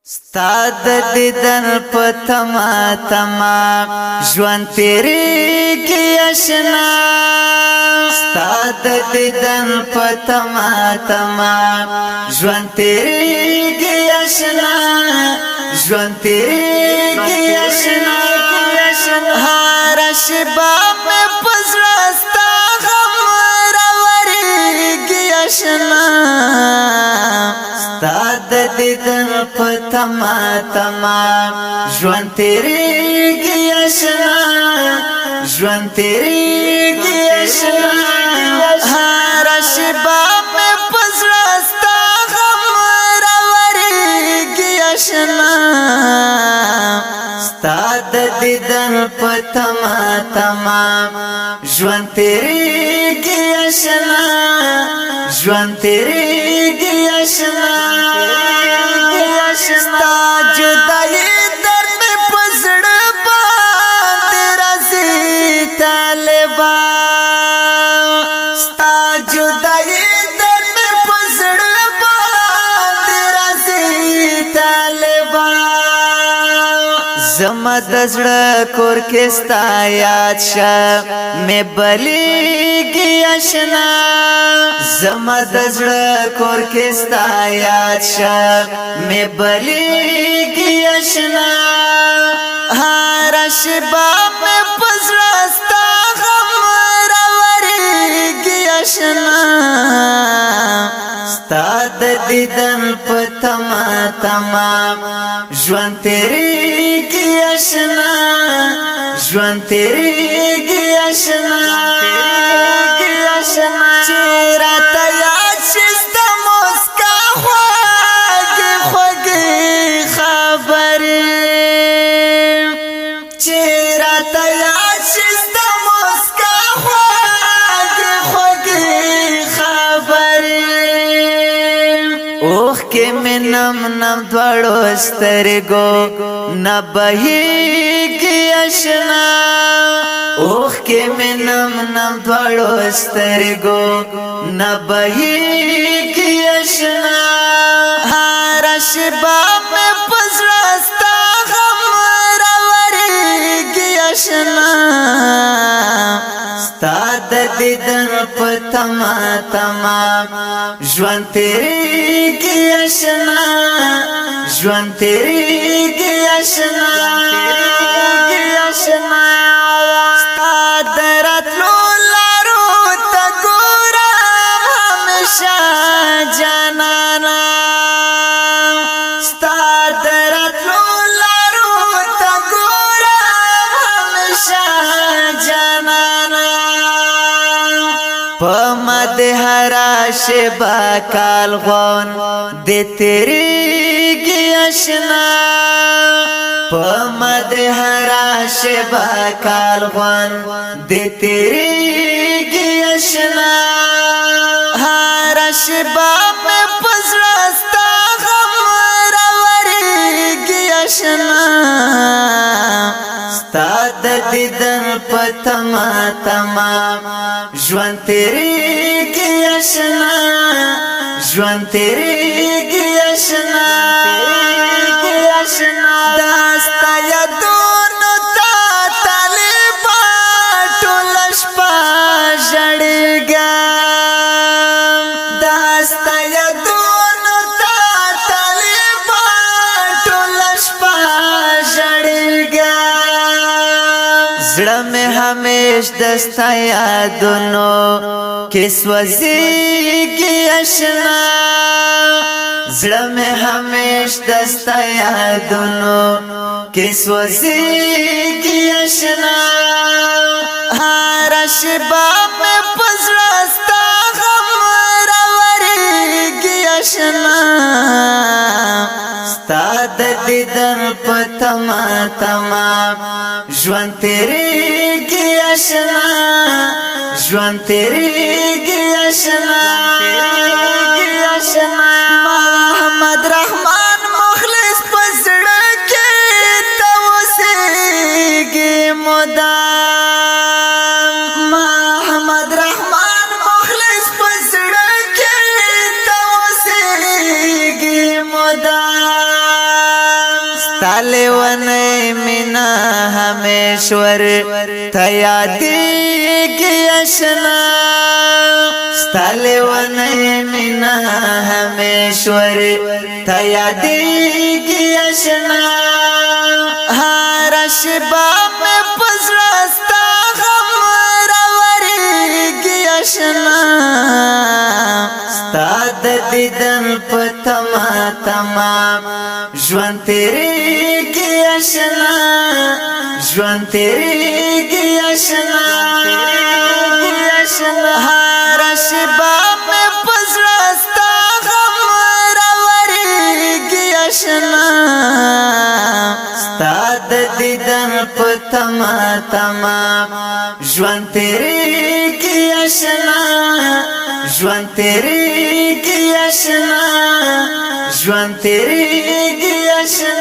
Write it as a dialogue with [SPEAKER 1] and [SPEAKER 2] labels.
[SPEAKER 1] ستاد دیدن پتما تما ژوند تیری کی آشنا ستاد دیدن پتما تما ژوند تیری کی آشنا ژوند تیری کی آشنا هر شبا میں پزرستا غم راوری کی آشنا ستاد دیدن پتما تما ژوند تیریږي آشنا ژوند تیریږي آشنا هر شبا مې پزړه ستا غم راوریږي آشنا ستاد دیدن پتما تما ژوند تیریږي آشنا ژوند تیریږي آشنا ستا جدائی در میں پزڑ باندې رازی طالبا ستا جدائی در میں پزڑ باندې رازی طالبا زما دزړه کور کې ستا یاد شه مې بلیږي آشنا زما دزړه کور کې ستا یاد شه مې بلیږي آشنا هر شبا مې پزړه ستا غم راوریږي آشنا ستا د دیدن په تما تما ژوند تیریږي آشنا ژوند تیریږي آشنا چې راته یاد شي ستا مسکا خوږې خوږې خبرې چې راته یاد شي ستا مسکا خوږې خوږې خبرې اوښکې مې نم نم دواړو سترګو نه بهیږي آشنا اوښکې مې نم نم دواړو سترګو نه بهیږي آشنا هر شبا مې پزړه ستا غم راوریږي آشنا ستا د دیدن په تما تما ژوند تیریږي آشنا ژوند تیریږي آشنا ستا درتلو لارو ته ګورم همیشه جانانا ستا درتلو لارو ته ګورم همیشه جانانا په مد هر شبا کال غون د تیریږي آشنا په مد هر شبا کال غون د تیریږي آشنا هر شبا مې پزړه ستا غم راوریږي آشنا ستا د دیدن په تما تما ژوند تیریږي آشنا ژوند تیریږي آشنا دا ستا یادونو تا طالبا ټوله شپه ژړېږم دا ستا یادونو تا طالبا ټوله شپه ژړېږم زړه مې همیش د ستا یادونو کې سوځېږي آشنا زړه مې همیش د ستا یادونو کې سوځېږي آشنا هر شبا مې پزړه ستا غم راوریږي آشنا ستا د دیدن په تما تما ژوند تیریږي آشنا ژوند تیریږي آشنا محمد رحمان مخلص پزړه کې ته اوسېږي مدام محمد رحمان مخلص پزړه کې ته اوسېږي مدام ستاله ونه مینا همیشور تیادیگی اشنا ستاله ونه مینا همیشور تیادیگی اشنا هر شبا میں پزرستا غم راوریگی اشنا ستاد دیدن پتما تمام جوان تیری کی اشنا جوان تیری کی اشنا ہر شباب میں پزرستا غم راوری کی اشنا ستاد دیدن پتما تمام جوان تیری کی اشنا جوان تیری کی اشنا جوان تیری کی اشنا